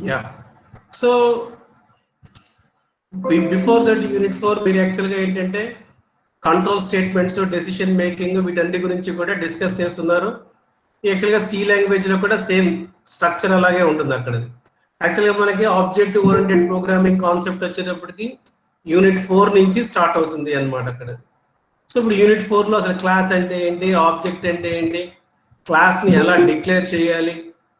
Yeah. So before that unit 4 మీరు యాక్చువల్గా ఏంటంటే కంట్రోల్ స్టేట్మెంట్స్, డెసిషన్ మేకింగ్ వీటన్నిటి గురించి కూడా డిస్కస్ చేస్తున్నారు. యాక్చువల్గా సి లాంగ్వేజ్లో కూడా సేమ్ స్ట్రక్చర్ అలాగే ఉంటుంది అక్కడ. యాక్చువల్గా మనకి ఆబ్జెక్ట్ ఓరియంటెడ్ ప్రోగ్రామింగ్ కాన్సెప్ట్ వచ్చేటప్పటికి యూనిట్ 4 నుంచి స్టార్ట్ అవుతుంది అన్నమాట అక్కడ. సో ఇప్పుడు యూనిట్ 4లో అసలు క్లాస్ అంటే ఏంటి, ఆబ్జెక్ట్ అంటే ఏంటి, క్లాస్ని ఎలా డిక్లేర్ చేయాలి,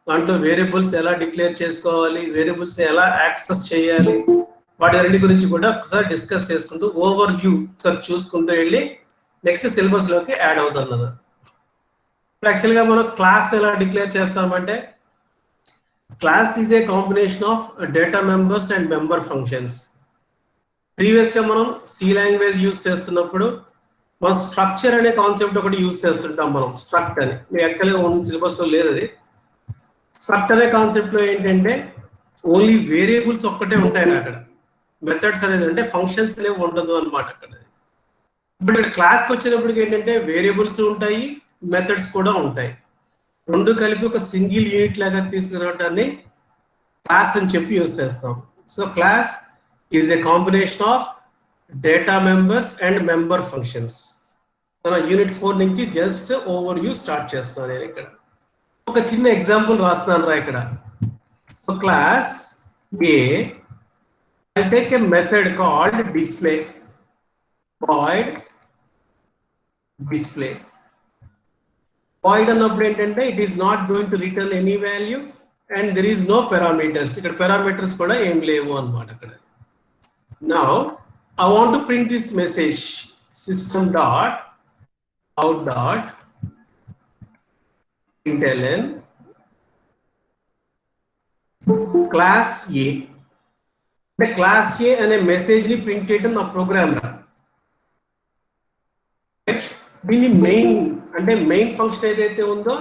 దాంట్లో వేరియబుల్స్ ఎలా డిక్లేర్ చేసుకోవాలి, వేరియబుల్స్ని ఎలా యాక్సెస్ చేయాలి, వాటి రెండు గురించి కూడా ఒకసారి డిస్కస్ చేసుకుంటూ ఓవర్ వ్యూ ఒకసారి చూసుకుంటూ వెళ్ళి నెక్స్ట్ సిలబస్లోకి యాడ్ అవుతున్నది. ఇప్పుడు యాక్చువల్గా మనం క్లాస్ ఎలా డిక్లేర్ చేస్తామంటే class is a combination of data members and member functions. ప్రీవియస్గా మనం సి లాంగ్వేజ్ యూజ్ చేస్తున్నప్పుడు మనం స్ట్రక్చర్ అనే కాన్సెప్ట్ ఒకటి యూజ్ చేస్తుంటాం. మనం స్ట్రక్ట్ అని యాక్చువల్గా సిలబస్లో లేదు. అది స్ట్రక్ట్ అనే కాన్సెప్ట్లో ఏంటంటే ఓన్లీ వేరియబుల్స్ ఒక్కటే ఉంటాయి అక్కడ, మెథడ్స్ అనేది అంటే ఫంక్షన్స్ అనేవి ఉండదు అనమాట అక్కడ. ఇప్పుడు ఇక్కడ క్లాస్కి వచ్చినప్పటికి ఏంటంటే వేరియబుల్స్ ఉంటాయి, మెథడ్స్ కూడా ఉంటాయి, రెండు కలిపి ఒక సింగిల్ యూనిట్ లాగా తీసుకురావటాన్ని క్లాస్ అని చెప్పి యూజ్ చేస్తాం. So class is a combination of data members and member functions. మన యూనిట్ 4 నుంచి జస్ట్ ఓవర్ వ్యూ స్టార్ట్ చేస్తాను నేను. ఇక్కడ ఒక చిన్న ఎగ్జాంపుల్ రాస్తాను రా ఇక్కడ. So class A I'll take a method called display. Void display. Void అన్నప్పుడు ఏంటంటే it is not going to return any value and there is no parameters. ఇక్కడ parameters కూడా ఏం లేవు అన్నమాట అక్కడ. Now I want to print this message system dot out dot println class A. అంటే class A అనే మెసేజ్ ని print చేయడం నా ప్రోగ్రామ్ రా. దీన్ని మెయిన్ అంటే మెయిన్ ఫంక్షన్ ఏదైతే ఉందో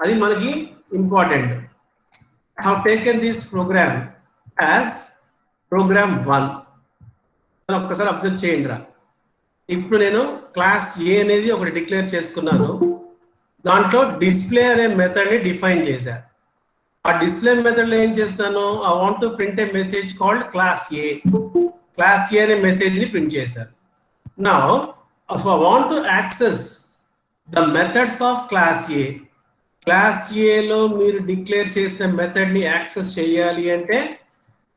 అది మనకి important. I have taken this program as program 1. ఒక్కసారి అబ్జర్వ్ చేయండి రా. ఇప్పుడు నేను క్లాస్ ఏ అనేది ఒకటి డిక్లేర్ చేసుకున్నాను, దాంట్లో డిస్ప్లే అనే మెథడ్ ని డిఫైన్ చేశాను. ఆ డిస్ప్లే మెథడ్ లో ఏం చేస్తాను, I want to print a message called class A. Class A అనే మెసేజ్ ని ప్రింట్ చేశాను. Now if I want to access the methods of class A, class A లో మీరు డిక్లేర్ చేసిన మెథడ్ ని యాక్సెస్ చేయాలి అంటే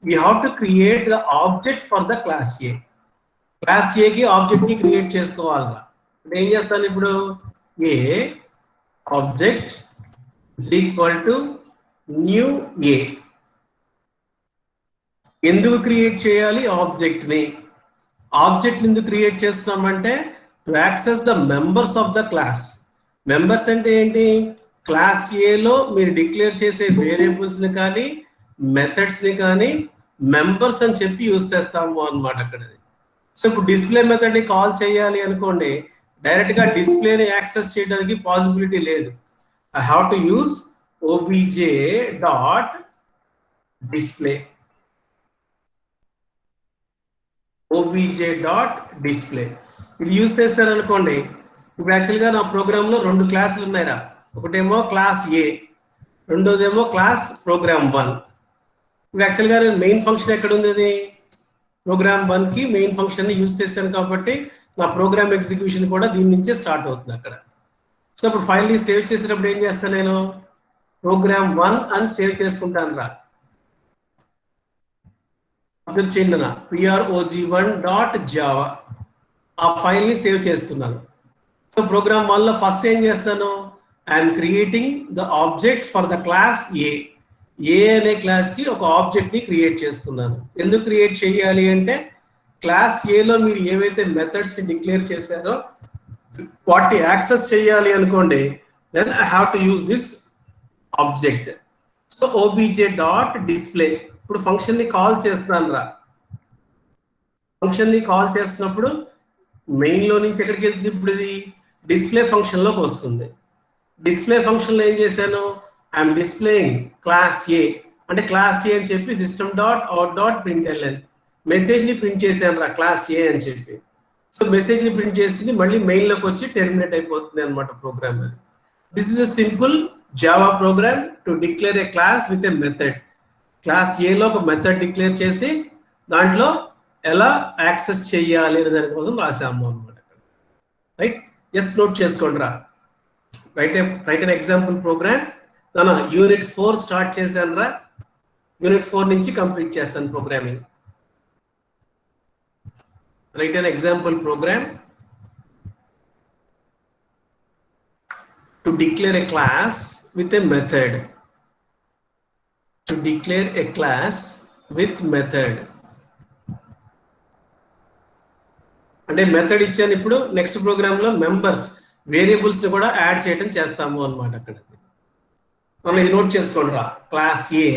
we have to create the object for the class A. Class A కి ఆబ్జెక్ట్ ని క్రియేట్ చేసుకోవాలి. అంటే ఏం చేస్తాను ఇప్పుడు, A object is equal to new ఏ. ఎందుకు క్రియేట్ చేయాలి ఆబ్జెక్ట్ ని? ఆబ్జెక్ట్ ఎందుకు క్రియేట్ చేస్తున్నామంటే to access the members of the class. Members అంటే ఏంటి, క్లాస్ ఏలో మీరు డిక్లేర్ చేసే వేరియబుల్స్ ని కానీ మెథడ్స్ ని కానీ మెంబర్స్ అని చెప్పి యూజ్ చేస్తాము అన్నమాట అక్కడ. సో ఇప్పుడు డిస్ప్లే మెథడ్ ని కాల్ చేయాలి అనుకోండి, డైరెక్ట్ గా డిస్ప్లేని యాక్సెస్ చేయడానికి పాసిబిలిటీ లేదు. I have to use obj dot display. obj dot display ఇది యూజ్ చేస్తారు అనుకోండి. ఇప్పుడు యాక్చువల్గా నా ప్రోగ్రామ్ లో రెండు క్లాసులు ఉన్నాయిరా. ఒకటేమో క్లాస్ ఏ, రెండోదేమో క్లాస్ ప్రోగ్రామ్ 1. ఇప్పుడు యాక్చువల్గా నేను మెయిన్ ఫంక్షన్ ఎక్కడ ఉంది, అది ప్రోగ్రామ్ 1 కి మెయిన్ ఫంక్షన్ ని యూజ్ చేశాను కాబట్టి నా ప్రోగ్రామ్ ఎగ్జిక్యూషన్ కూడా దీని నుంచే స్టార్ట్ అవుతుంది అక్కడ. సో ఇప్పుడు ఫైల్ ని సేవ్ చేసేటప్పుడు ఏం చేస్తాను, నేను ప్రోగ్రామ్ 1 అని సేవ్ చేసుకుంటాను రా. చిన్న prog1.java ఆ ఫైల్ ని సేవ్ చేసుకున్నాను. సో ప్రోగ్రామ్ 1 లో ఫస్ట్ ఏం చేస్తాను, I'm creating the object for the class A. A అనే క్లాస్ కి ఒక ఆబ్జెక్ట్ ని క్రియేట్ చేసుకున్నాను. ఎందుకు క్రియేట్ చేయాలి అంటే క్లాస్ ఏలో మీరు ఏవైతే మెథడ్స్ ని డిక్లేర్ చేశారో వాటిని యాక్సెస్ చేయాలి అనుకోండి, then I have to use this object. So obj dot display. ఇప్పుడు ఫంక్షన్ ని కాల్ చేస్తాను రా. ఫంక్షన్ ని కాల్ చేస్తున్నప్పుడు మెయిన్ లో నుంచి ఎక్కడికి వెళ్తుంది, ఇప్పుడు ఇది డిస్ప్లే ఫంక్షన్ లోకి వస్తుంది. డిస్ప్లే ఫంక్షన్ లో ఏం చేశాను, ఐఎమ్ డిస్ప్లేయింగ్ క్లాస్ ఏ. అంటే క్లాస్ ఏ అని చెప్పి system dot out dot println message ని ప్రింట్ చేశాను రా క్లాస్ ఏ అని చెప్పి. సో మెసేజ్ ని ప్రింట్ చేసింది మళ్ళీ మెయిన్ లోకి వచ్చి టెర్మినేట్ అయిపోతుంది అనమాట program. This is a simple Java program to declare a class with a method. Class ఏలో ఒక మెథడ్ డిక్లేర్ చేసి దాంట్లో ఎలా యాక్సెస్ చేయాలి అనే దానికోసం రాసాము అనమాట. రైట్, జస్ట్ నోట్ చేసుకోండి రా. Write an example programme. Unit 4 start చేశాను రా. యూనిట్ 4 నుంచి కంప్లీట్ చేస్తాను programming. Write an example programme to declare a class with a method. To declare a class with method. అంటే మెథడ్ ఇచ్చాను. ఇప్పుడు నెక్స్ట్ ప్రోగ్రామ్ లో మెంబర్స్ వేరియబుల్స్ ని కూడా యాడ్ చేయడం చేస్తాము అన్నమాట. అక్కడ మనం ఇది నోట్ చేసుకోండి రా. క్లాస్ ఏ,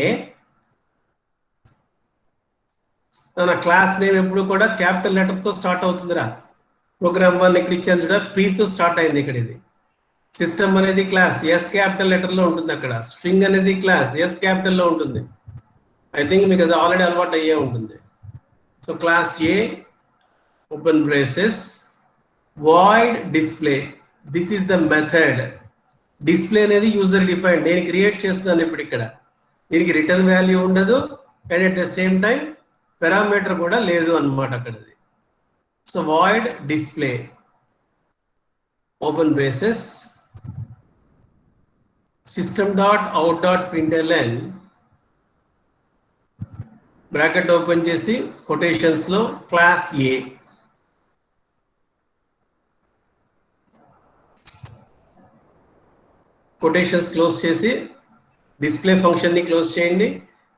నా క్లాస్ నేమ్ ఎప్పుడు కూడా క్యాపిటల్ లెటర్ తో స్టార్ట్ అవుతుందిరా. ప్రోగ్రామ్ 1 ఇక్కడ ఇచ్చాను చూడ, P తో స్టార్ట్ అయింది ఇక్కడ. ఇది సిస్టమ్ అనేది క్లాస్ ఎస్ క్యాపిటల్ లెటర్ లో ఉంటుంది. అక్కడ స్ట్రింగ్ అనేది క్లాస్ ఎస్ క్యాపిటల్ లో ఉంటుంది. ఐ థింక్ మీకు అది ఆల్రెడీ అలవాటు అయ్యే ఉంటుంది. So class A open braces void display. This is the method. Display అనేది యూజర్ డిఫైన్డ్. నేను క్రియేట్ చేస్తున్నాను ఇప్పుడు ఇక్కడ. దీనికి రిటర్న్ వాల్యూ ఉండదు and at the same time parameter కూడా లేదు అన్నమాట అక్కడది. So void display open braces system.out.println bracket open చేసి కొటేషన్స్ లో క్లాస్ ఏ. కొటేషన్స్ క్లోజ్ చేసి డిస్ప్లే ఫంక్షన్ ని క్లోజ్ చేయండి,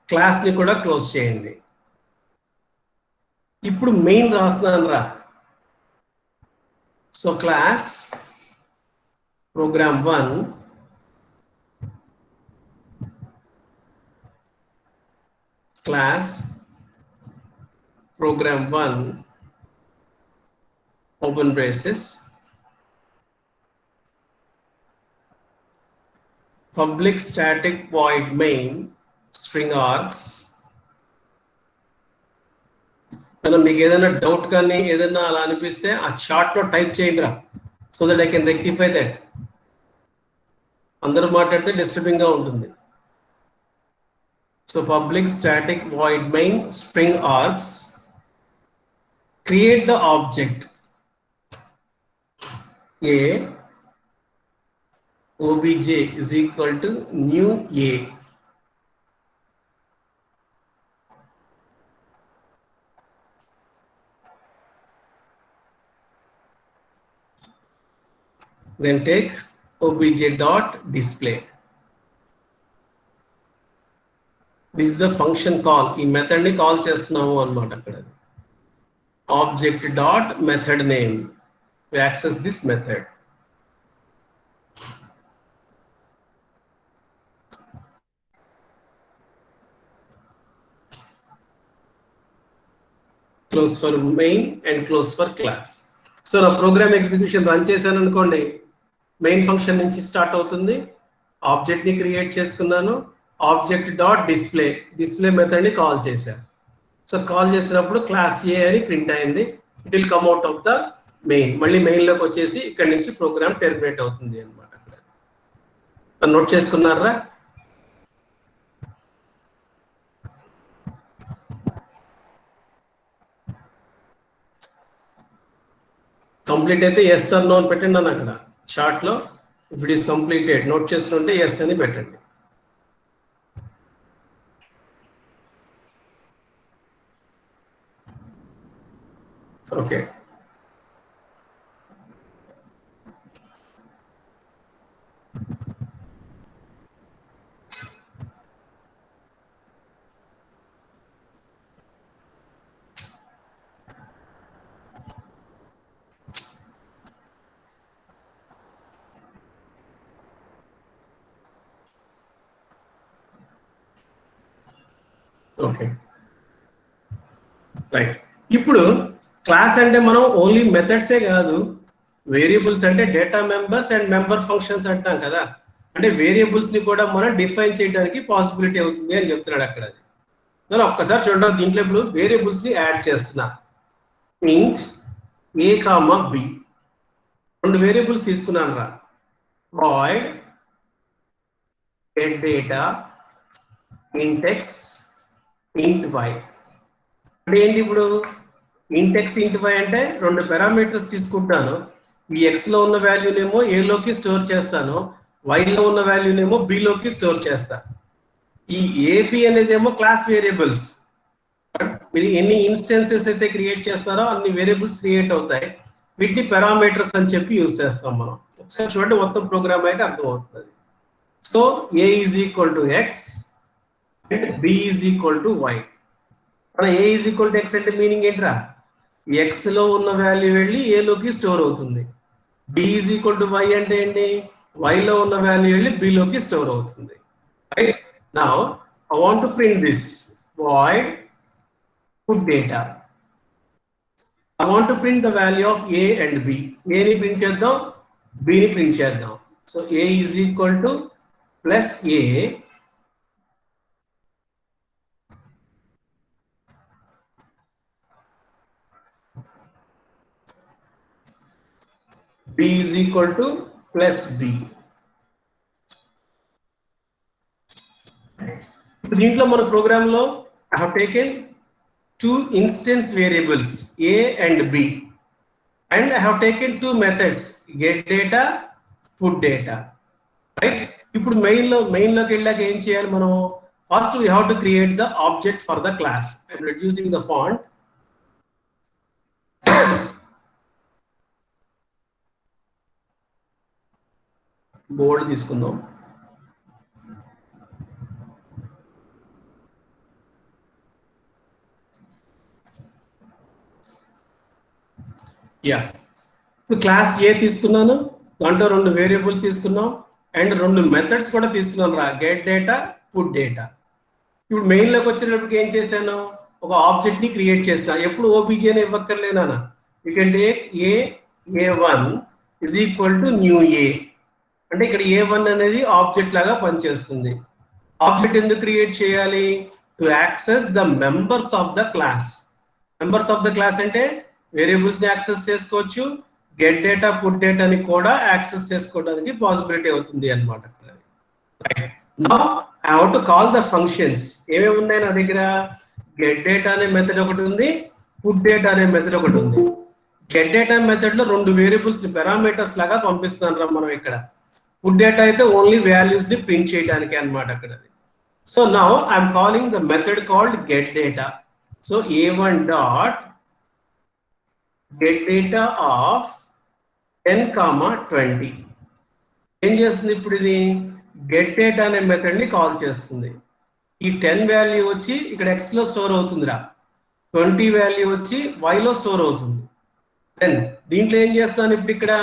క్లాస్ ని కూడా క్లోజ్ చేయండి. ఇప్పుడు మెయిన్ రాస్తున్నాను రా. So class programme 1 class program 1 open braces public static void main string args. మనం మీకు ఏదైనా డౌట్ కానీ ఏదైనా అలా అనిపిస్తే ఆ చార్ట్ లో టైప్ చేయండి రా, so that I can rectify that. అందరూ మాట్లాడితే డిస్టర్బింగ్ గా ఉంటుంది. So public static void main string args. Create the object a obj is equal to new a. Then take obj dot display. This is the function call. ఈ method ని call చేస్తున్నాము అన్నమాట. అక్కడ object dot method name access this method. Close for main and close for class. So నా program execution run చేశాను అనుకోండి, main function నుంచి start అవుతుంది. ఆబ్జెక్ట్ ని క్రియేట్ చేసుకున్నాను, object dot display, display method ని కాల్ చేశాను. సో కాల్ చేసినప్పుడు క్లాస్ ఏ అని ప్రింట్ అయింది. It will come out of the main. మళ్ళీ మెయిన్ లోకి వచ్చేసి ఇక్కడ నుంచి ప్రోగ్రామ్ టెర్మినేట్ అవుతుంది అనమాట. అక్కడ నోట్ చేసుకున్నారా? కంప్లీట్ అయితే ఎస్ ఆర్ నో అని పెట్టండి అని అక్కడ చార్ట్ లో. If it is completed note చేస్తుంటే ఎస్ అని పెట్టండి. Okay, okay right. ఇప్పుడు క్లాస్ అంటే మనం ఓన్లీ మెథడ్సే కాదు, వేరియబుల్స్ అంటే data members and member functions అంటాం కదా. అంటే వేరియబుల్స్ ని కూడా మనం డిఫైన్ చేయడానికి పాసిబిలిటీ అవుతుంది అని చెప్తున్నాడు అక్కడ. నేను ఒక్కసారి చూడండి, దీంట్లో ఇప్పుడు వేరియబుల్స్ ని యాడ్ చేస్తున్నా. ఇంట్ ఏ కామా బి, రెండు వేరియబుల్స్ తీసుకున్నాను రా. void get data index ఇంట్ వై అంటే ఏంటి ఇప్పుడు ఇంట్ ఎక్స్ ఇంట్ వై అంటే రెండు పారామీటర్స్ తీసుకుంటాను. ఈ ఎక్స్ లో ఉన్న వాల్యూనేమో ఏ లోకి స్టోర్ చేస్తాను, y లో ఉన్న వాల్యూనేమో b లోకి స్టోర్ చేస్తాను. ఈ ఏబి అనేది ఏమో క్లాస్ వేరియబుల్స్. మీరు ఎన్ని ఇన్స్టెన్సెస్ అయితే క్రియేట్ చేస్తారో అన్ని వేరియబుల్స్ క్రియేట్ అవుతాయి. వీటిని పారామీటర్స్ అని చెప్పి యూజ్ చేస్తాం మనం. ఒకసారి చూడండి, మొత్తం ప్రోగ్రామ్ అయితే అర్థమవుతుంది. So a is equal to X and b is equal to Y. మన a is equal to X అంటే మీనింగ్ ఏంట్రా? ఎక్స్ లో ఉన్న వాల్యూ వెళ్ళి a లోకి స్టోర్ అవుతుంది. b is equal to Y అంటే ఏంటి? y లో ఉన్న వాల్యూ వెళ్ళి b లోకి స్టోర్ అవుతుంది. Right? Now I want to print this void put data. I want to print the value of a and b. A ni print చేద్దాం, b ni print చేద్దాం. So a is equal to plus a b is equal to plus b. దీంట్లో మన programme లో I have taken two instance variables a and b, and I have taken two methods get data, put data. Right? ఇప్పుడు main లోకి వెళ్ళాక ఏం చేయాలి మనం? First we have to create the object for the class. I'm reducing the font. బోల్డ్ తీసుకుందాం. Yeah, class ఏ తీసుకున్నాను, దాంట్లో రెండు వేరియబుల్స్ తీసుకున్నాం అండ్ రెండు మెథడ్స్ కూడా తీసుకున్నాను రా, గెట్ డేటా, పుట్ డేటా. ఇప్పుడు మెయిన్ లోకి వచ్చేటప్పటికి ఏం చేశాను? ఒక ఆబ్జెక్ట్ ని క్రియేట్ చేసిన. ఎప్పుడు ఓబీజీ అని ఇవ్వక్కర్లేనా? You can take a1 is equal to new A. అంటే ఇక్కడ a1 అనేది ఆబ్జెక్ట్ లాగా పనిచేస్తుంది. ఆబ్జెక్ట్ ఎందుకు క్రియేట్ చేయాలి? To access the members of the class. Members of the class అంటే వేరియబుల్స్ ని యాక్సెస్ చేసుకోవచ్చు, గెట్ డేటా, పుట్ డేటాని కూడా యాక్సెస్ చేసుకోవడానికి పాసిబిలిటీ అవుతుంది అన్నమాట. Now I have to call the functions. ఏమేమి ఉన్నాయి నా దగ్గర? గెట్ డేటా అనే మెథడ్ ఒకటి ఉంది, పుట్ డేటా అనే మెథడ్ ఒకటి ఉంది. గెట్ డేటా మెథడ్ లో రెండు వేరియబుల్స్ ని పారామీటర్స్ లాగా పంపిస్తాం రా మనం ఇక్కడ. పుట్ డేటా అయితే ఓన్లీ వాల్యూస్ ని ప్రింట్ చేయడానికి అన్నమాట అక్కడ. So now I'm calling the method called get data. So a1 dot get data of 10,20. ఏం చేస్తుంది ఇప్పుడు? ఇది గెట్ డేటా అనే మెథడ్ ని కాల్ చేస్తుంది. ఈ 10 వాల్యూ వచ్చి ఇక్కడ ఎక్స్ లో స్టోర్ అవుతుందిరా, 20 వాల్యూ వచ్చి వై లో స్టోర్ అవుతుంది. దెన్ దీంట్లో ఏం చేస్తాను? ఇప్పుడు ఇక్కడ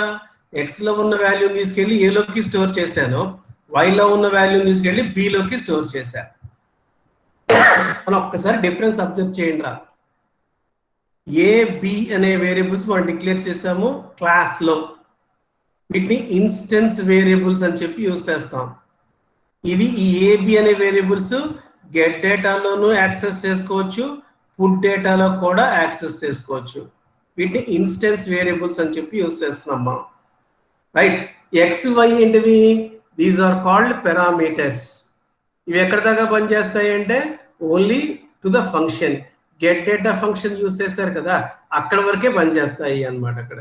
ఎక్స్ లో ఉన్న వాల్యూ తీసుకెళ్లి ఏ లోకి స్టోర్ చేశాను, వై లో ఉన్న వాల్యూ తీసుకెళ్లి బి లోకి స్టోర్ చేశాను. మనం ఒక్కసారి డిఫరెన్స్ అబ్జర్వ్ చేయండి రా. ఏ బి అనే వేరియబుల్స్ మనం డిక్లేర్ చేసాము క్లాస్ లో. వీటిని ఇన్స్టెన్స్ వేరియబుల్స్ అని చెప్పి యూజ్ చేస్తాం. ఇది ఈ ఏబి అనే వేరియబుల్స్ గెట్ డేటాలోనూ యాక్సెస్ చేసుకోవచ్చు, పుట్ డేటాలో కూడా యాక్సెస్ చేసుకోవచ్చు. వీటిని ఇన్స్టెన్స్ వేరియబుల్స్ అని చెప్పి యూజ్ చేస్తున్నాం మనం. రైట్? ఎక్స్ వై ఏంటివి? These are called parameters. ఇవి ఎక్కడ దాకా పనిచేస్తాయి అంటే only to the function. Get data function use చేశారు కదా, అక్కడ వరకే పనిచేస్తాయి అన్నమాట అక్కడ.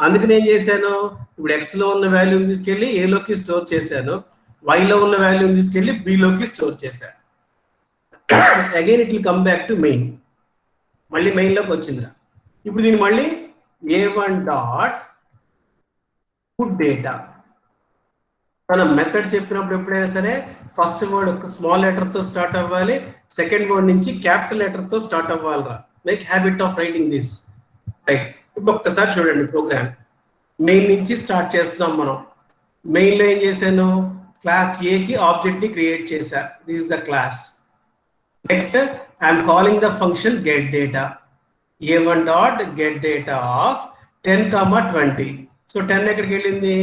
అందుకని ఏం చేశాను? ఇప్పుడు ఎక్స్ లో ఉన్న వాల్యూని తీసుకెళ్లి ఏ లోకి స్టోర్ చేశాను, వై లో ఉన్న వాల్యూని తీసుకెళ్లి బి లోకి స్టోర్ చేశాను. Again it will come back to main. మళ్ళీ మెయిన్ లోకి వచ్చిందిరా. ఇప్పుడు దీన్ని మళ్ళీ a1 డాట్ పుట్ డేటా. మనం మెథడ్ చెప్పినప్పుడు ఎప్పుడైనా సరే ఫస్ట్ వర్డ్ ఒక స్మాల్ లెటర్ తో స్టార్ట్ అవ్వాలి, సెకండ్ వర్డ్ నుంచి క్యాపిటల్ లెటర్ తో స్టార్ట్ అవ్వాలిరా. Like habit of writing this. Right? ఇప్పుడు ఒక్కసారి చూడండి ప్రోగ్రామ్. మెయిన్ నుంచి స్టార్ట్ చేస్తున్నాం మనం. మెయిన్ లో ఏం చేశాను? క్లాస్ ఏ కి ఆబ్జెక్ట్ ని క్రియేట్ చేశా. This is the class. Next I'm calling the function get data. a1 dot get data of 10,20. So 10 ఎక్కడికి వెళ్ళింది?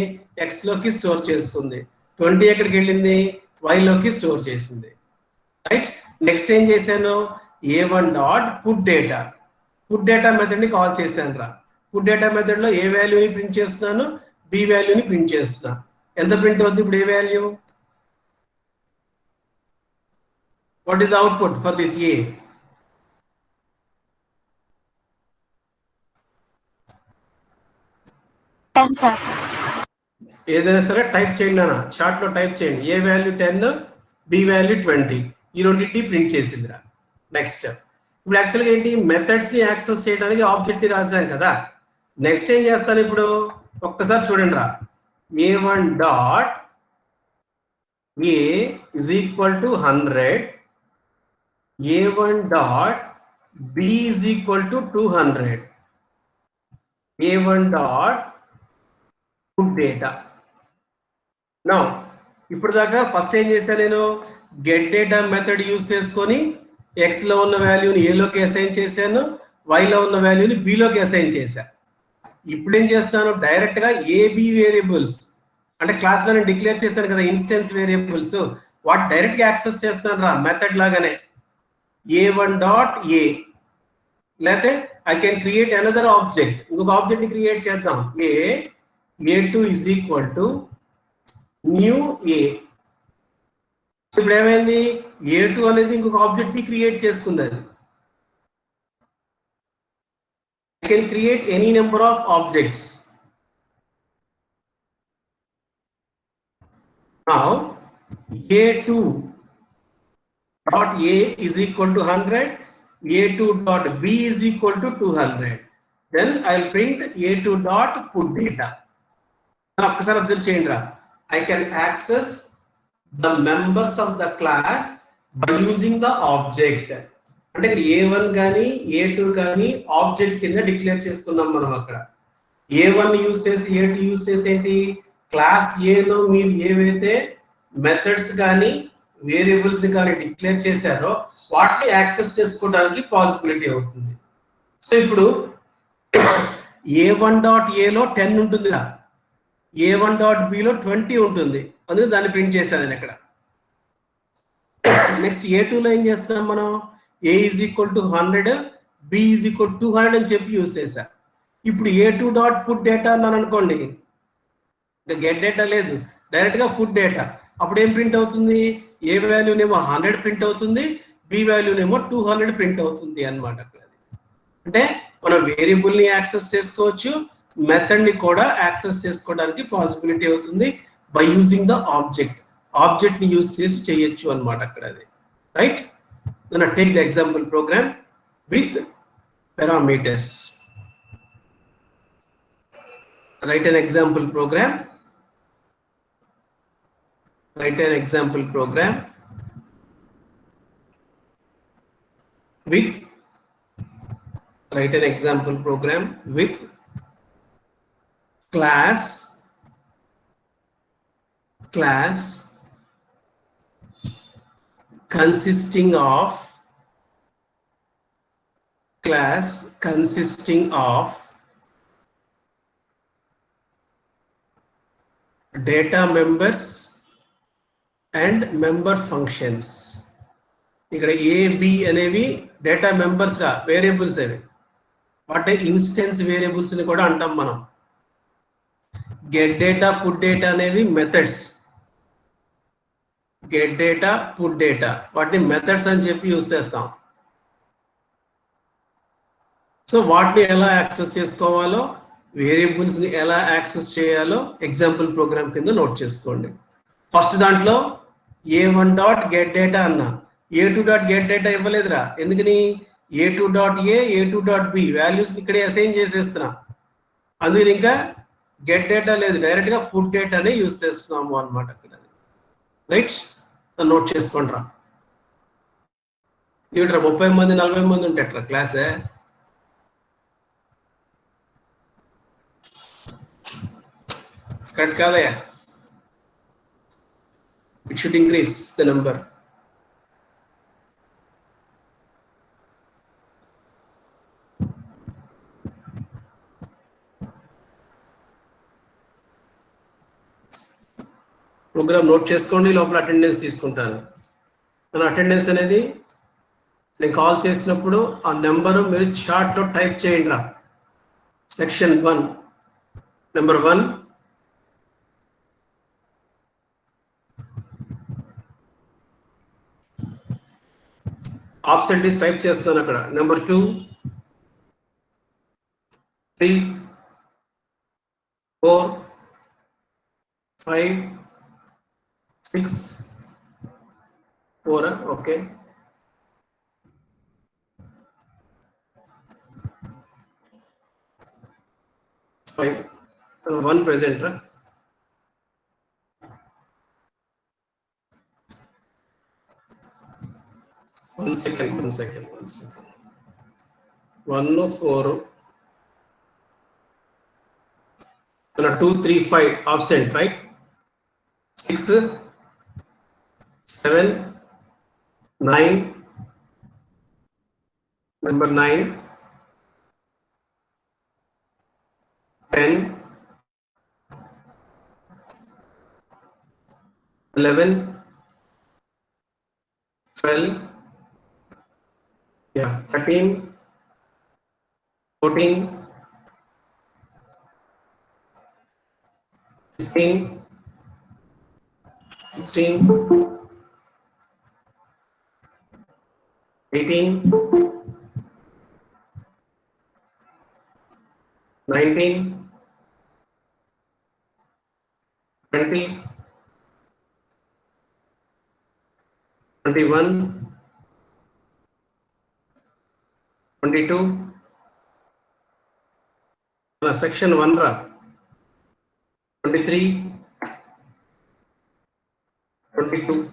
ఎక్స్ లోకి స్టోర్ చేసుకుంది. 20 ఎక్కడికి వెళ్ళింది? వై లోకి స్టోర్ చేసింది. రైట్? నెక్స్ట్ ఏం చేశాను? a1 dot put data. Put data method ని కాల్ చేశాను రా. పుట్ డేటా మెథడ్ లో ఏ వాల్యూని ప్రింట్ చేస్తున్నాను, బి వాల్యూని ప్రింట్ చేస్తున్నాను. ఎంత ప్రింట్ అవుతుంది ఇప్పుడు ఏ value? What is output for this A? 10 sir. ఏదైనా సరే టైప్ చేయండి అన్న, చార్ట్ లో టైప్ చేయండి. ఏ వాల్యూ 10, బి వాల్యూ 20, ఈ రెండింటిని ప్రింట్ చేసిందిరా. నెక్స్ట్ ఇప్పుడు యాక్చువల్గా ఏంటి, మెథడ్స్ ని యాక్సెస్ చేయడానికి ఆబ్జెక్ట్ ని రాసాం కదా. నెక్స్ట్ ఏం చేస్తాను ఇప్పుడు, ఒక్కసారి చూడండి రా. a1 dot a is equal to 100, a1 dot b is equal to 200, a1 dot put data. Now ఇప్పుడు దాకా ఫస్ట్ ఏం చేశాను నేను, గెట్ డేటా మెథడ్ యూజ్ చేసుకొని ఎక్స్ లో ఉన్న వాల్యూని ఏలోకి అసైన్ చేశాను, వైలో ఉన్న వాల్యూని బిలోకి అసైన్ చేశాను. ఇప్పుడు ఏం చేస్తాను, డైరెక్ట్ గా ఏబి వేరియబుల్స్ అంటే క్లాస్ లో నేను డిక్లేర్ చేశాను కదా ఇన్స్టెన్స్ వేరియబుల్స్, వాటి డైరెక్ట్ గా యాక్సెస్ చేస్తాను రా మెథడ్ లాగానే. a1 డాట్ a, లేకపోతే I can create another object, ఇంకొక ఆబ్జెక్ట్ ని క్రియేట్ చేద్దాం. a2 is equal to new a. ఇప్పుడు ఏమైంది, a2 అనేది ఇంకొక ఆబ్జెక్ట్ ని క్రియేట్ చేసుకుంది. అది I can create any number of objects. Now a2 dot a is equal to 100, a2 dot b is equal to 200. Then I will print a2 dot put data. Now ఒక్కసారి observe చేయండి రా. I can access the members of the class by using the object. అంటే a1 కానీ a2 కానీ object కింద declare చేసుకున్నాం మనం అక్కడ. a1 యూస్ చేసి a2 యూస్ చేసి ఏంటి, క్లాస్ a లో మీరు ఏవైతే మెథడ్స్ కానీ వేరియబుల్స్ ని కానీ డిక్లేర్ చేశారో వాటిని యాక్సెస్ చేసుకోవడానికి పాసిబిలిటీ అవుతుంది. సో ఇప్పుడు a1 డాట్ a లో 10 ఉంటుందిరా, a1 డాట్ b లో 20 ఉంటుంది, అందుకే దాన్ని ప్రింట్ చేశాను నేను ఇక్కడ. నెక్స్ట్ a2 లో ఏం చేస్తాం మనం, a is equal to 100, b is equal to 200 అని చెప్పి యూస్ చేశా. ఇప్పుడు a2 డాట్ పుట్ డేటా అన్నాను అనుకోండి, ఇంకా గెట్ డేటా లేదు, డైరెక్ట్ గా పుట్ డేటా. అప్పుడు ఏం ప్రింట్ అవుతుంది, ఏ వాల్యూనేమో 100 ప్రింట్ అవుతుంది, బి వాల్యూనేమో 200 ప్రింట్ అవుతుంది అన్నమాట. అక్కడ అంటే మనం వేరియబుల్ ని యాక్సెస్ చేసుకోవచ్చు, మెథడ్ ని కూడా యాక్సెస్ చేసుకోవడానికి పాసిబిలిటీ అవుతుంది by using the object. Object ని యూజ్ చేసి చేయొచ్చు అన్నమాట అక్కడ. అది right. Then I take the example program with parameters. Write an example program. Write an example program with write an example program with class consisting of data members and member functions. ఇక్కడ a b అనేవి data members రా, variables అవి. వాటి instance variables ని కూడా అంటాం మనం. Get data put data అనేవి methods. Get data put data వాటిని మెథడ్స్ అని చెప్పి యూస్ చేస్తాం. సో వాటిని ఎలా యాక్సెస్ చేసుకోవాలో, వేరియబుల్స్ ని ఎలా యాక్సెస్ చేయాలో ఎగ్జాంపుల్ ప్రోగ్రామ్ కింద నోట్ చేసుకోండి. ఫస్ట్ దాంట్లో a1 డాట్ గెట్ డేటా అన్నా, a2 డాట్ గెట్ డేటా ఇవ్వలేదురా. ఎందుకని, a2 dot a, a2 dot b values ఇక్కడే అసైన్ చేసేస్తున్నా, అందుకని ఇంకా గెట్ డేటా లేదు, డైరెక్ట్ గా పుట్ డేటానే యూస్ చేస్తున్నాము అన్నమాట అక్కడ. రైట్, నోట్ చేసుకోండి రా. ఏమిట్రా 30 మంది 40 మంది ఉంటాయట్రా క్లాసే. కరెక్ట్ కాదయ్యా. It should increase the number. Program note చేసుకోండి, లోపల అటెండెన్స్ తీసుకుంటాను. మన అటెండెన్స్ అనేది నేను కాల్ చేసినప్పుడు ఆ నెంబరు మీరు చార్ట్లో టైప్ చేయండి రా. సెక్షన్ 1 నెంబర్ 1, ఆబ్సెంటీస్ టైప్ చేస్తాను అక్కడ. Number 2, 3, 4, 5, 6, 4. Okay. Five. One present. 1 second. 1 second. 1 second. 1, 4. 2, 3, 5 absent, right? 6, 7, 9. Number 9, 10, 11, 12, yeah, 13, 14, 15, 16, 18, 19, 20, 21, 22. Section 1 ra. 23, 22,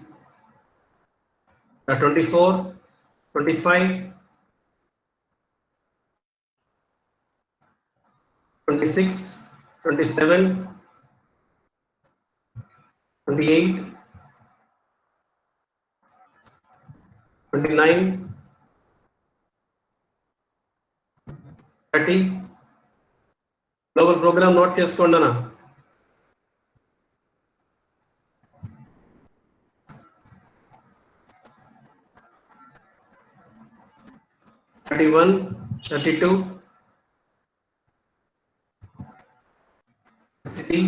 24, 25, 26, 27, 28, 29, 30. Global program note చేసుకోండి అన్న. 31, 32, 33,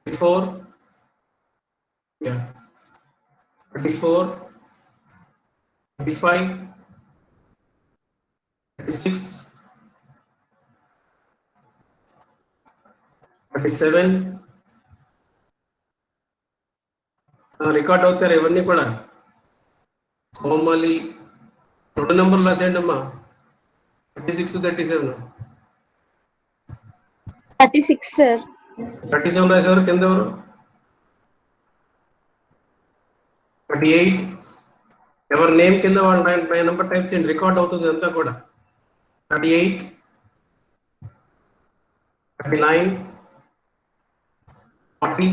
34, yeah, 34, 35, 36, 37. రికార్డ్ అవుతారు ఇవన్నీ కూడా. కోమలి 2 నెంబర్లు రాసేయండి అమ్మా. 36, 37. 36 sir. 37 రాసేవారు కింద ఎవరు? 38. ఎవరి నేమ్ కింద వాళ్ళ నెంబర్ టైప్ చేయండి, రికార్డ్ అవుతుంది అంతా కూడా. 38, 39, 40,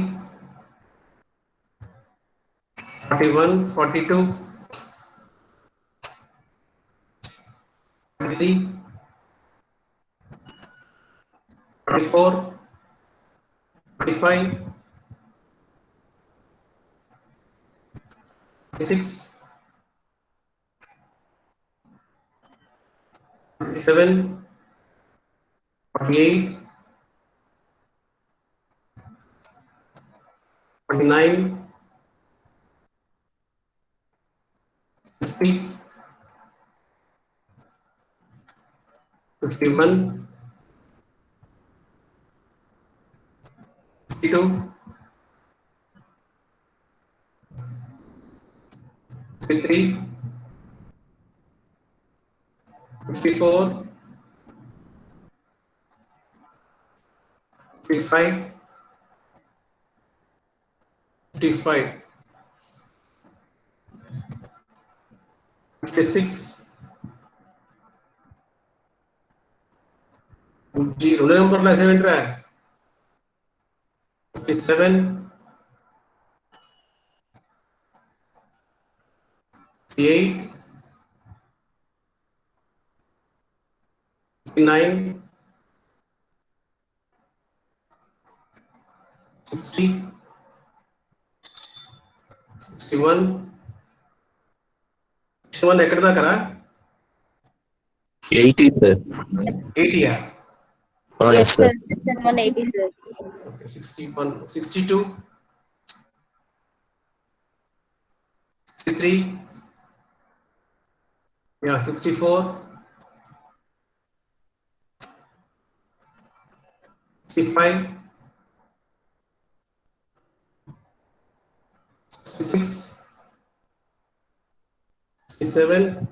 41, 42, 43, 44, 45, 46, 47, 48, 49, 50, 51, 52, 53, 54, 55, 55, 56. 2 నెంబర్లు రాసేవేంట్రా? 57, 58, 59, 60, 61. 61 ఎక్కడ దాకరా? 80 sir. 80. Yes sir. Section 180 sir. Okay, 61, 62, 63, yeah, 64, 65, 66, 67,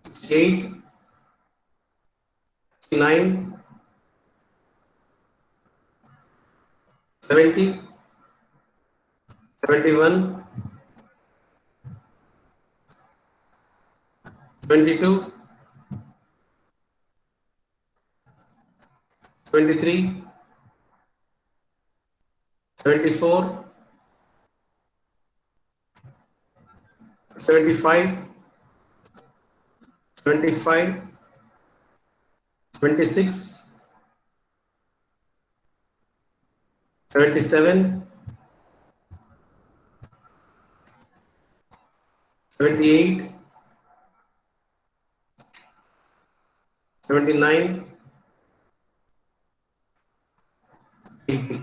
68, 69, 70, 71, 72, 73, 74, 75, 75, 26, 77, 78, 79, 80.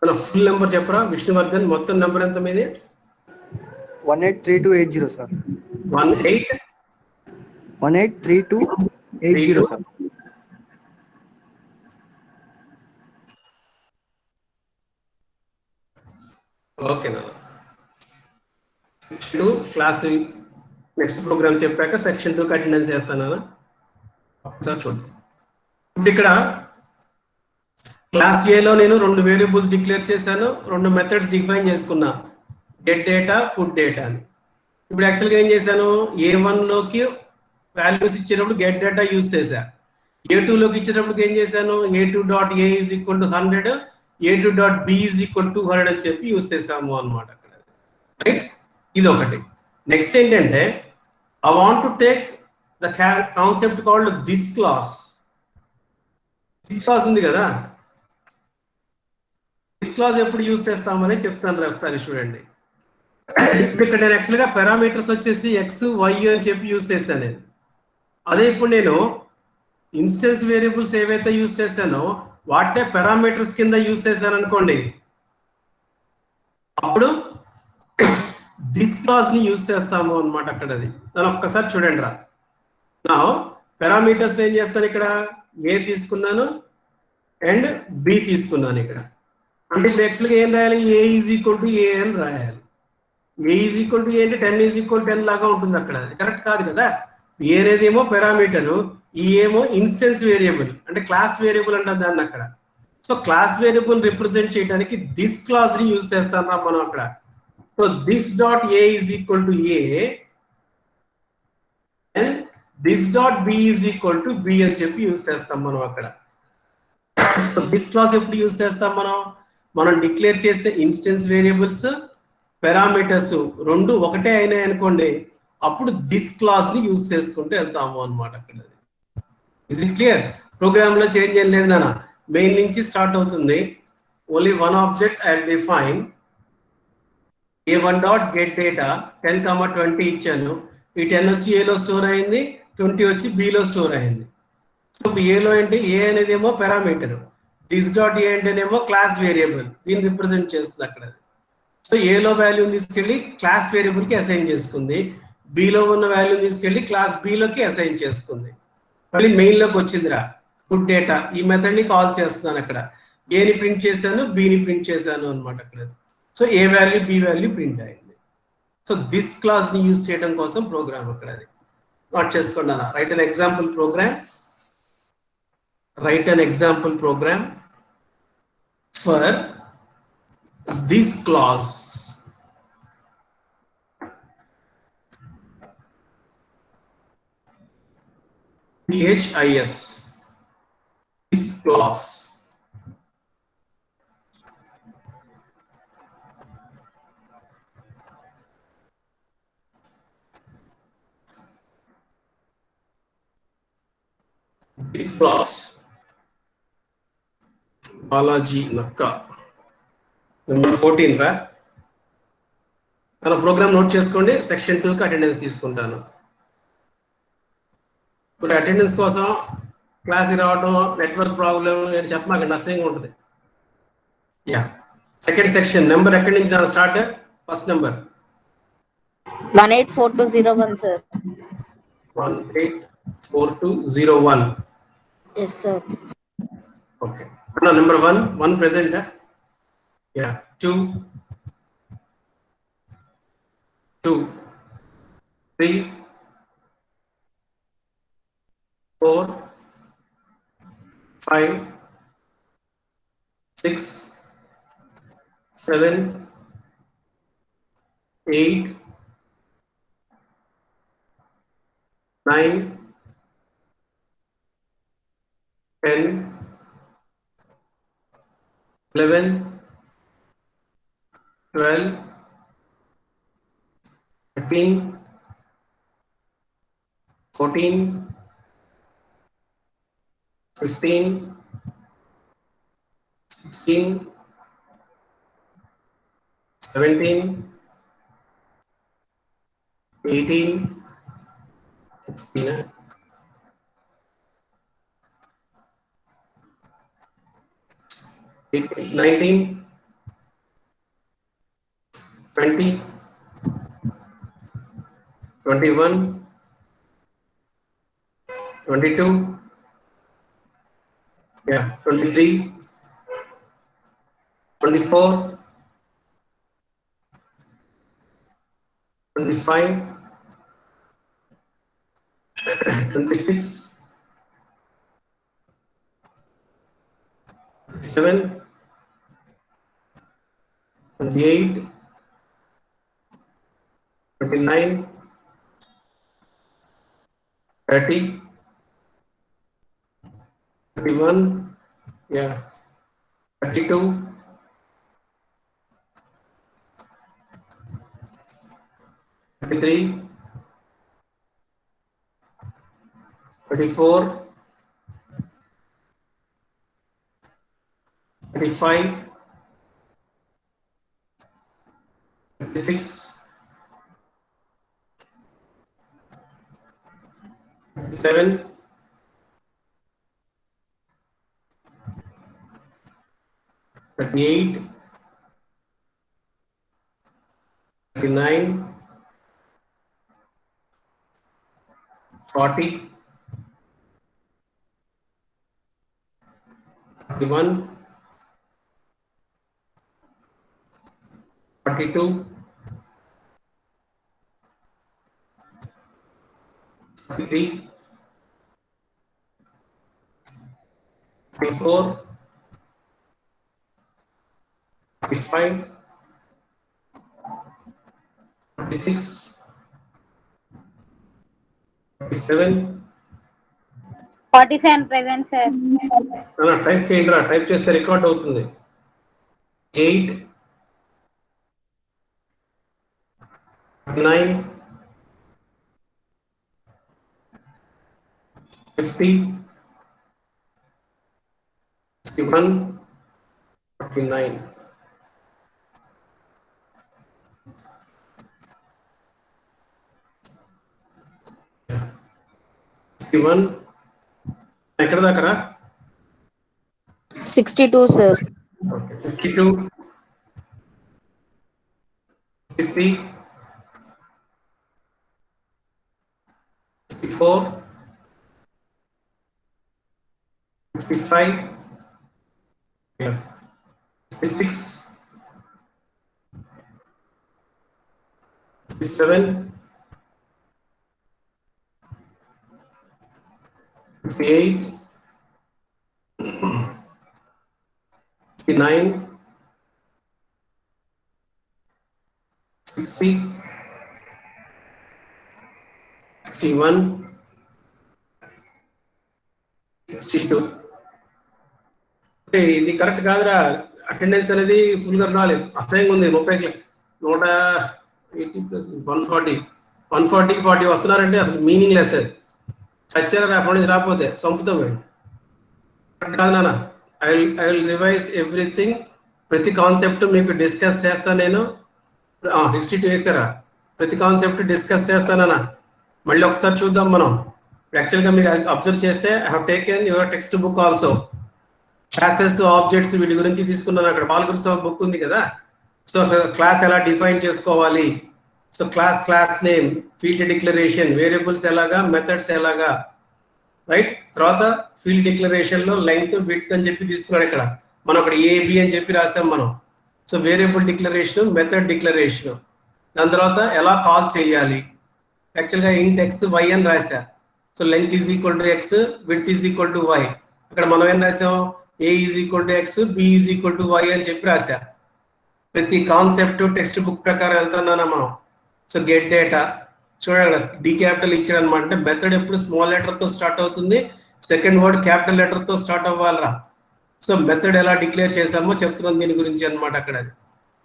మన ఫుల్ నెంబర్ చెప్పరా విష్ణువర్ధన్, మొత్తం నెంబర్ ఎంత మీది? 183280 సార్. 183280 సార్. ఓకేనా? సెక్షన్ 2 క్లాస్ నెక్స్ట్ ప్రోగ్రామ్ చెప్పాక సెక్షన్ 2కి అటెండెన్స్ చేస్తానా? ఒకసారి చూద్దాం. ఇప్పుడు ఇక్కడ క్లాస్ ఏలో నేను 2 వేరియబుల్స్ డిక్లేర్ చేశాను, 2 మెథడ్స్ డిఫైన్ చేసుకున్నా, గెట్ డేటా, పుట్ డేటా అని. ఇప్పుడు యాక్చువల్గా ఏం చేశాను, A1లోకి వాల్యూస్ ఇచ్చేటప్పుడు గెట్ డేటా యూజ్ చేశా, A2లోకి ఇచ్చేటప్పుడు ఏం చేశాను, A2.A is equal to 100, A2.B is equal to 200 అని చెప్పి యూజ్ చేసాము అనమాట అక్కడ. రైట్, ఇది ఒకటి. నెక్స్ట్ ఏంటంటే I want to take the concept called this class. This class ఉంది కదా, దిస్ క్లాస్ ఎప్పుడు యూజ్ చేస్తామని చెప్తాను ఒకసారి చూడండి. ఇప్పుడు ఇక్కడ నేను యాక్చువల్గా పారామీటర్స్ వచ్చేసి ఎక్స్ వై అని చెప్పి యూజ్ చేశాను నేను. అదే ఇప్పుడు నేను ఇన్స్టెన్స్ వేరియబుల్స్ ఏవైతే యూజ్ చేశానో వాటినే పారామీటర్స్ కింద యూజ్ చేశాను అనుకోండి, అప్పుడు దిస్ క్లాస్ ని యూజ్ చేస్తాము అనమాట అక్కడ. అది దాని ఒక్కసారి చూడండి రా. నా పారామీటర్స్ ఏం చేస్తాను, ఇక్కడ ఏ తీసుకున్నాను అండ్ బి తీసుకున్నాను ఇక్కడ. అంటే ఇప్పుడు యాక్చువల్గా ఏం రాయాలి, ఏ ఈజ్ ఈక్వల్ టు ఏ అని రాయాలి. ఏ ఈజ్ ఈక్వల్ టు ఏ అంటే 10 ఈజ్ ఈక్వల్ టు 10 లాగా ఉంటుంది అక్కడ. అది కరెక్ట్ కాదు కదా. ఏ అనేది ఏమో పారామీటరు, ఈ ఏమో ఇన్స్టెన్స్ వేరియబుల్ అంటే క్లాస్ వేరియబుల్ అంటారు దాన్ని అక్కడ. సో క్లాస్ వేరియబుల్ రిప్రజెంట్ చేయడానికి దిస్ క్లాస్ ని యూజ్ చేస్తాం రా మనం అక్కడ. So this dot A is equal to A and this dot B is equal to B అని చెప్పి యూజ్ చేస్తాం మనం అక్కడ. సో దిస్ క్లాస్ ఎప్పుడు యూజ్ చేస్తాం మనం డిక్లేర్ చేసిన ఇన్స్టెన్స్ వేరియబుల్స్ పారామీటర్స్ రెండు ఒకటే అయినాయి అనుకోండి, అప్పుడు దిస్ క్లాస్ ని యూజ్ చేసుకుంటూ వెళ్తాము అనమాట అక్కడ. Is it clear? ప్రోగ్రామ్ లో చేంజ్ ఏం లేదు నాన్న, మెయిన్ నుంచి స్టార్ట్ అవుతుంది. Only one object I define a1.getData 10,20 ఇచ్చాను. ఈ 10 వచ్చి ఏలో స్టోర్ అయింది, 20 వచ్చి బిలో స్టోర్ అయింది. సో ఏలో అంటే ఏ అనేది ఏమో పారామీటర్, దిస్ డాట్ ఏ అంటేనేమో క్లాస్ వేరియబుల్, దీన్ని రిప్రజెంట్ చేస్తుంది అక్కడ. సో ఏలో వాల్యూని తీసుకెళ్ళి క్లాస్ వేరియబుల్ కి అసైన్ చేసుకుంది, బిలో ఉన్న వాల్యూని తీసుకెళ్ళి క్లాస్ బిలోకి అసైన్ చేసుకుంది. మళ్ళీ మెయిన్ లోకి వచ్చిందిరా పుట్ డేటా, ఈ మెథడ్ ని కాల్ చేస్తున్నాను అక్కడ. ఏని ప్రింట్ చేశాను, బిని ప్రింట్ చేశాను అనమాట అక్కడ. సో ఏ వాల్యూ బి వాల్యూ ప్రింట్ అయింది. సో దిస్ క్లాస్ ని యూజ్ చేయడం కోసం ప్రోగ్రామ్ అక్కడ. అది నోట్ చేసుకున్నాను. Write an example programme, write an example programme for this clause. This, this clause. This clause. Balaji Nakka. Number 14 రా. మన ప్రోగ్రామ్ నోట్ చేసుకోండి. సెక్షన్ 2కి అటెండెన్స్ తీసుకుంటాను. ఇప్పుడు అటెండెన్స్ కోసం క్లాస్కి రావడం, నెట్వర్క్ ప్రాబ్లం చెప్పమాకండి, అసహ్యంగా ఉంటుంది. యా, సెకండ్ సెక్షన్ నెంబర్ ఎక్కడి నుంచి start? First number 184201 sir. 184201. Yes sir. Okay. No, number one present. Yeah. Two, 3, 4, 5, 6, 7, 8, 9, 10, 11, 12, 13, 14, 15, 16, 17, 18, 19, 20, 21, 22, yeah, 23, 24, 25, 26, 27, 28, 29, 30, 31, yeah, 32, 33, 34, 35, 36, 7, 38, 39, 40, 41, 42, 43, 44, 45, 46, 47, 47 present, sir. Type చేయండి రా, టైప్ చేస్తే రికార్డ్ అవుతుంది. 8, 9, 50, 51, 49. ఎక్కడ దాకా 62, sir. 52, 53, 54, 55, 56, 57, 58, 59, 60, 61, 62. ఇది కరెక్ట్ కాదురా, అటెండెన్స్ అనేది ఫుల్ గా రాలేదు, అసహ్యంగా ఉంది. 30 180 ప్లస్ 140 140 40 వస్తున్నారంటే అసలు మీనింగ్ లెస్. అది చచ్చారా అప్పటి నుంచి రాకపోతే చంపుతాం మేము. కాదు నాన్న, ఐ విల్ రివైజ్ ఎవ్రీథింగ్. ప్రతి కాన్సెప్ట్ మీకు డిస్కస్ చేస్తాను నేను. 62 వేసారా, ప్రతి కాన్సెప్ట్ డిస్కస్ చేస్తానన్నా. మళ్ళీ ఒకసారి చూద్దాం మనం. యాక్చువల్గా మీకు అబ్జర్వ్ చేస్తే I have taken your text book also. Classes, objects వీటి గురించి తీసుకున్నాను. అక్కడ బాలకృష్ణ బుక్ ఉంది కదా. సో క్లాస్ ఎలా డిఫైన్ చేసుకోవాలి, so class name, field declaration, variables ఎలాగా, మెథడ్స్ ఎలాగా, రైట్. తర్వాత ఫీల్డ్ డిక్లరేషన్ లో లెంగ్త్ విడ్త్ అని చెప్పి తీసుకున్నాడు ఇక్కడ. మనం అక్కడ ఏబి అని చెప్పి రాసాం మనం. So variable declaration, method declaration. దాని తర్వాత ఎలా కాల్ చేయాలి, యాక్చువల్గా ఇంట్ ఎక్స్ వై అని రాశా. So length is equal to x, width is equal to y. అక్కడ మనం ఏం రాసాం, a is equal to x, b is equal to y అని చెప్పి రాశా. ప్రతి కాన్సెప్ట్ టెక్స్ట్ బుక్ ప్రకారం వెళ్తున్నానా మనం. సో గెట్ డేటా చూడండి, డి క్యాపిటల్ ఇచ్చాడు అనమాట. అంటే మెథడ్ ఎప్పుడు స్మాల్ లెటర్ తో స్టార్ట్ అవుతుంది, సెకండ్ వర్డ్ క్యాపిటల్ లెటర్ తో స్టార్ట్ అవ్వాలరా. సో మెథడ్ ఎలా డిక్లేర్ చేసామో చెప్తున్నాం దీని గురించి అనమాట అక్కడ.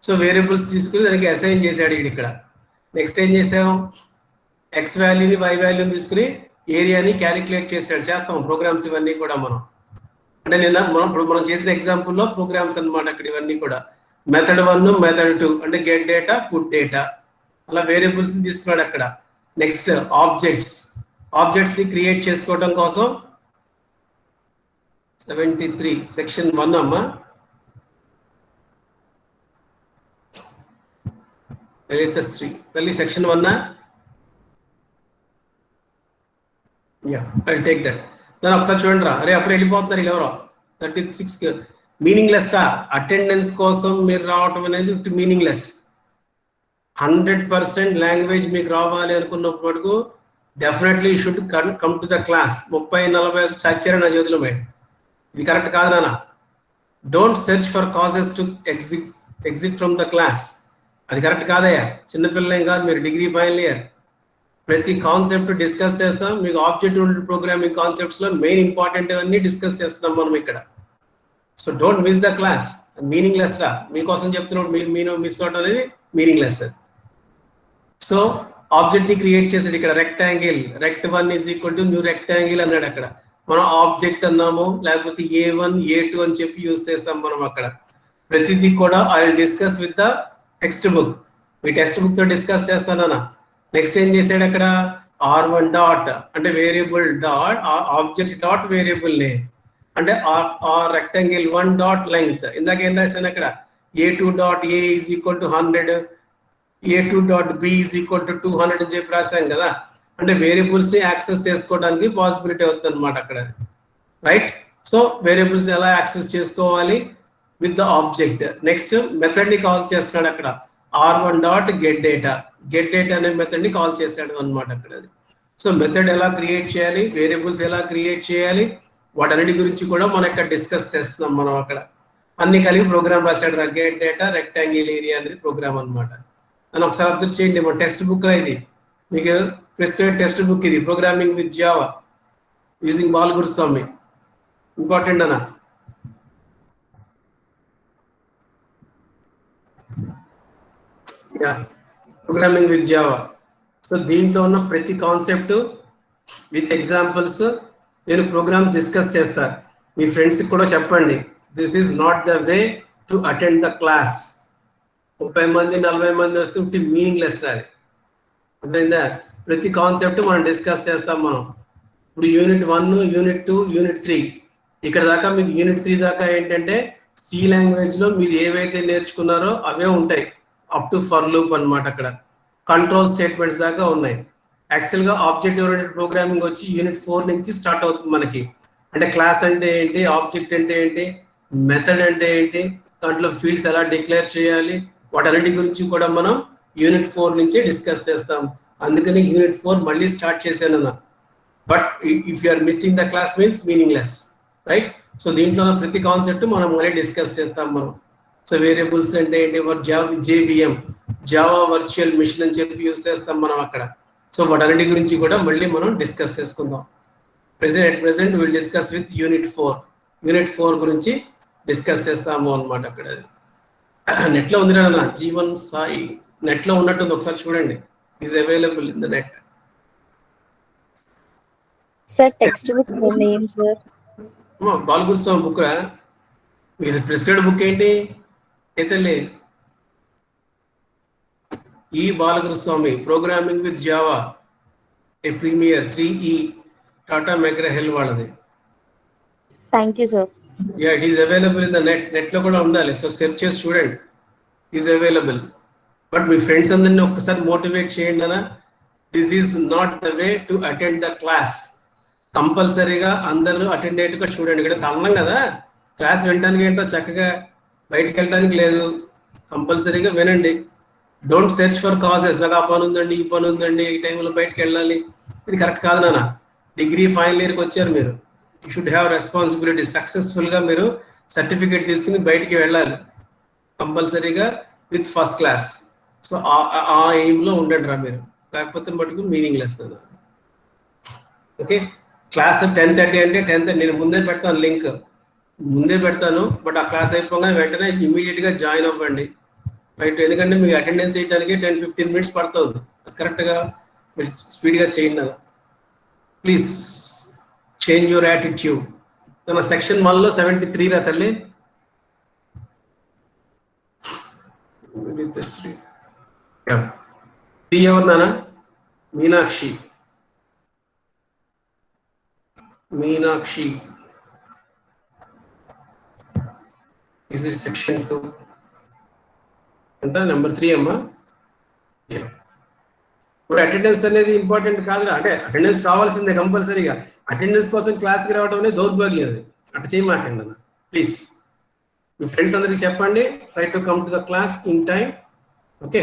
సో వేరియబుల్స్ తీసుకుని దానికి అసైన్ చేశాడు ఇక్కడ. నెక్స్ట్ ఏం చేసాం, ఎక్స్ వాల్యూని వై వాల్యూని తీసుకుని ఏరియాని క్యాలిక్యులేట్ చేస్తాం ప్రోగ్రామ్స్ ఇవన్నీ కూడా మనం. అంటే మనం చేసిన ఎగ్జాంపుల్లో ప్రోగ్రామ్స్ అనమాట అక్కడ ఇవన్నీ కూడా. మెథడ్ 1, మెథడ్ 2 అంటే గెట్ డేటా, పుట్ డేటా, అలా వేరియబుల్స్ తీసుకున్నాడు అక్కడ. నెక్స్ట్ ఆబ్జెక్ట్స్ ని క్రియేట్ చేసుకోవడం కోసం 73 సెక్షన్ 1 అమ్మా. లలితశ్రీ మళ్ళీ సెక్షన్ 1 ఐ టేక్ దట్. దాన్ని ఒకసారి చూడండి రా. అరే అప్పుడు వెళ్ళిపోతున్నారు ఎవరో 36 మీనింగ్లెస్. అటెండెన్స్ కోసం మీరు రావటం అనేది మీనింగ్లెస్. 100% లాంగ్వేజ్ మీకు రావాలి అనుకున్నప్పుడు definitely should come to the class. 30-40 చచ్చారు నా చేతిలో పోయి. ఇది కరెక్ట్ కాదు నాన్న. Don't search for causes to exit from the class. అది కరెక్ట్ కాదయ్యా. చిన్నపిల్లలేం కాదు మీరు, డిగ్రీ ఫైనల్ ఇయర్. ప్రతి కాన్సెప్ట్ డిస్కస్ చేస్తాం. మీకు ఆబ్జెక్ట్ ఓరియెంటెడ్ ప్రోగ్రామింగ్ కాన్సెప్ట్స్ లో మెయిన్ ఇంపార్టెంట్ అన్ని డిస్కస్ చేస్తున్నాం మనం ఇక్కడ. So don't miss the class. Meaningless రా. మీకోసం చెప్తున్నప్పుడు మీరు మిస్ అవడం అనేది మీనింగ్లెస్. సో ఆబ్జెక్ట్ ని క్రియేట్ చేసేది ఇక్కడ rectangle. Rect 1 is equal to new rectangle అన్నాడు అక్కడ. మనం ఆబ్జెక్ట్ అన్నాము, లేకపోతే A1, A2 అని చెప్పి యూజ్ చేస్తాం మనం అక్కడ. ప్రతిదీ కూడా I will discuss with the text book. Me text book తో డిస్కస్ చేస్తానా. నెక్స్ట్ ఏం చేశాడు అక్కడ, R1 డాట్ అంటే variable dot object dot variable name అంటే రెక్టాంగిల్ 1 డాట్ లెంగ్త్. ఇందాక ఏం రాశాను అక్కడ, A2 dot A is equal to 100, A2 dot B is equal to 200 అని చెప్పి రాశాం కదా. అంటే వేరియబుల్స్ ని యాక్సెస్ చేసుకోవడానికి పాసిబిలిటీ అవుతుంది అనమాట అక్కడ. రైట్. సో వేరియబుల్స్ ఎలా యాక్సెస్ చేసుకోవాలి with the object. Next method ని కాల్ చేస్తున్నాడు అక్కడ. R1 డాట్ గెట్ డేటా అనే మెథడ్ ని కాల్ చేశాడు అనమాట అక్కడ. సో మెథడ్ ఎలా క్రియేట్ చేయాలి, వేరియబుల్స్ ఎలా క్రియేట్ చేయాలి, వాటన్నిటి గురించి కూడా మనం ఇక్కడ డిస్కస్ చేస్తున్నాం మనం అక్కడ. అన్ని కలిపి ప్రోగ్రామ్ రాశాడు రా. గెట్ డేటా రెక్టాంగిల్ ఏరియా అనేది ప్రోగ్రామ్ అనమాట. అని ఒకసారి అబ్జర్వ్ చేయండి. మన టెక్స్ట్ బుక్ ఇది మీకు ప్రిస్క్రైబ్ టెక్స్ట్ బుక్ ఇది, programming with Java using Balagurusamy. Important అన్న. Programming with Java. సో దీంట్లో ఉన్న ప్రతి కాన్సెప్ట్ విత్ ఎగ్జాంపుల్స్ నేను ప్రోగ్రామ్ డిస్కస్ చేస్తాను. మీ ఫ్రెండ్స్కి కూడా చెప్పండి, this is not the way to attend the class. 30 మంది 40 మంది వస్తే ఉట్టి మీనింగ్లెస్ రాదు. అర్థమైందా. ప్రతి కాన్సెప్ట్ మనం డిస్కస్ చేస్తాం మనం. ఇప్పుడు యూనిట్ 1, యూనిట్ 2, యూనిట్ 3 ఇక్కడ దాకా మీకు యూనిట్ 3 దాకా ఏంటంటే సి లాంగ్వేజ్ లో మీరు ఏవైతే నేర్చుకున్నారో అవే ఉంటాయి. అప్ టు ఫర్ లూప్ అనమాట. అక్కడ కంట్రోల్ స్టేట్మెంట్స్ దాకా ఉన్నాయి. యాక్చువల్గా ఆబ్జెక్ట్ ఓరియెంటెడ్ ప్రోగ్రామింగ్ వచ్చి యూనిట్ 4 నుంచి స్టార్ట్ అవుతుంది మనకి. అంటే క్లాస్ అంటే ఏంటి, ఆబ్జెక్ట్ అంటే ఏంటి, మెథడ్ అంటే ఏంటి, దాంట్లో ఫీల్డ్స్ ఎలా డిక్లేర్ చేయాలి, వాటన్నిటి గురించి కూడా మనం యూనిట్ 4 నుంచే డిస్కస్ చేస్తాం. అందుకని యూనిట్ 4 మళ్ళీ స్టార్ట్ చేశాను అన్న. But if you are missing the class means meaningless. Right. So దీంట్లో ప్రతి కాన్సెప్ట్ మనం మళ్ళీ డిస్కస్ చేస్తాం మనం. సో వేరియబుల్స్ అంటే ఏంటి, JVM జావా వర్చువల్ మిషన్ అని చెప్పి యూజ్ చేస్తాం మనం అక్కడ. సో వాటన్నిటి గురించి కూడా మళ్ళీ మనం డిస్కస్ చేసుకుందాం. Present will discuss with unit 4 గురించి డిస్కస్ చేస్తాము అనమాట అక్కడ. నెట్లో ఉంది నా జీవన్ సాయి నెట్లో ఉన్నట్టుంది, ఒకసారి చూడండి. Is available in the net. Sir textbook name sir Balagurusamy book రా. మీరు ప్రిస్క్రైబ్డ్ బుక్ ఏంటి అయితే ఈ Balagurusamy programming with Java a primer 3E Tata McGraw Hill వాళ్ళది. Thank you sir. Yeah, it is available in the net లో కూడా ఉండాలి. సో సెర్చ్ చేసి చూడండి, ఈజ్ అవైలబుల్. బట్ మీ ఫ్రెండ్స్ అందరినీ ఒక్కసారి మోటివేట్ చేయండి అన్న. This is not the way to attend the class. కంపల్సరీగా అందరూ అటెండెంట్గా చూడండి. ఇక్కడ అన్నాం కదా, క్లాస్ వినడానికి ఏంటో చక్కగా బయటకు వెళ్ళడానికి లేదు, కంపల్సరీగా వినండి. డోంట్ సెర్చ్ ఫర్ కాజెస్, నాకు ఆ పని ఉందండి, ఈ పని ఉందండి, ఈ టైంలో బయటకు వెళ్ళాలి, ఇది కరెక్ట్ కాదు నాన్న. డిగ్రీ ఫైనల్ ఇయర్కి వచ్చారు మీరు, యూ షుడ్ హ్యావ్ రెస్పాన్సిబిలిటీ. సక్సెస్ఫుల్గా మీరు సర్టిఫికేట్ తీసుకుని బయటికి వెళ్ళాలి కంపల్సరీగా విత్ ఫస్ట్ క్లాస్. సో ఆ ఎయిమ్లో ఉండండి రా మీరు, లేకపోతే మటుకు మీనింగ్లెస్ కదా. ఓకే, క్లాస్ 10:30 అంటే 10:30 నేను ముందే పెడతాను, లింక్ ముందే పెడతాను. బట్ ఆ క్లాస్ అయిపోగానే వెంటనే ఇమీడియట్గా జాయిన్ అవ్వండి, రైట్? ఎందుకంటే మీకు అటెండెన్స్ చేయడానికి 10-15 మినిట్స్ పడుతుంది. అది కరెక్ట్గా మీరు స్పీడ్గా చేయండి అలా. Please change your attitude. మన సెక్షన్ 1లో 73 రా తల్లి. ఎవరు నాన్న? మీనాక్షి. Is it section 2? అంటే నెంబర్ 3 అమ్మా. ఇప్పుడు అటెండెన్స్ అనేది ఇంపార్టెంట్ కాదురా, అంటే అటెండెన్స్ కావాల్సిందే కంపల్సరీగా. అటెండెన్స్ కోసం క్లాస్కి రావడం అనేది దౌర్భాగ్యం, అది అటు చేయమాకండి అన్న ప్లీజ్. మీ ఫ్రెండ్స్ అందరికి చెప్పండి, try to come to the class in time. Okay,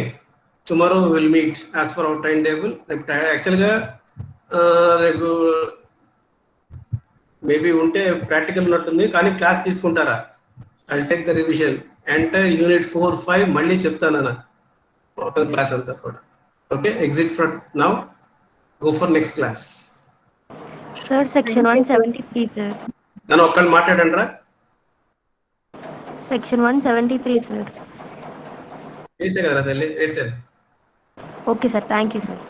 tomorrow will meet as per our time table. రేపు యాక్చువల్గా రేపు మేబీ ఉంటే ప్రాక్టికల్ ఉన్నట్టుంది, కానీ క్లాస్ తీసుకుంటారా? I'll take the revision and unit 4-5 మళ్ళీ చెప్తానన్నా టోటల్ క్లాస్ అంతా కూడా. Okay, exit from now, go for next class. Sir section 173 sir. నన్ను ఒక్కళ్ళు మాట్లాడండి రా. Section 173 sir. వేసే కదా తల్లి, వేసారు. Okay sir, thank you sir.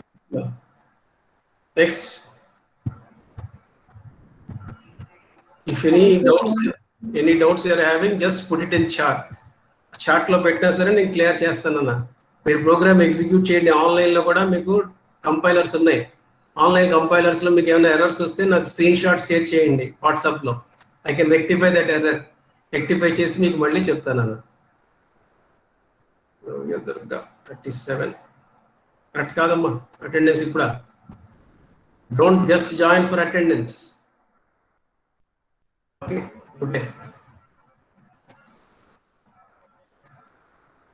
Next, if any doubts you're having just put it in chart. చార్ట్లో పెట్టినా సరే నేను క్లియర్ చేస్తానన్నా. మీరు ప్రోగ్రామ్ ఎగ్జిక్యూట్ చేయండి. ఆన్లైన్లో కూడా మీకు కంపైలర్స్ ఉన్నాయి. ఆన్లైన్ కంపైలర్స్లో మీకు ఏమైనా ఎర్రర్స్ వస్తే నాకు స్క్రీన్ షాట్ షేర్ చేయండి వాట్సాప్లో. I can rectify that error. Rectify చేసి మీకు మళ్ళీ చెప్తానన్నా. 37 కరెక్ట్ కాదమ్మా అటెండెన్స్ ఇప్పుడు. Don't just join for attendance. Okay, good day.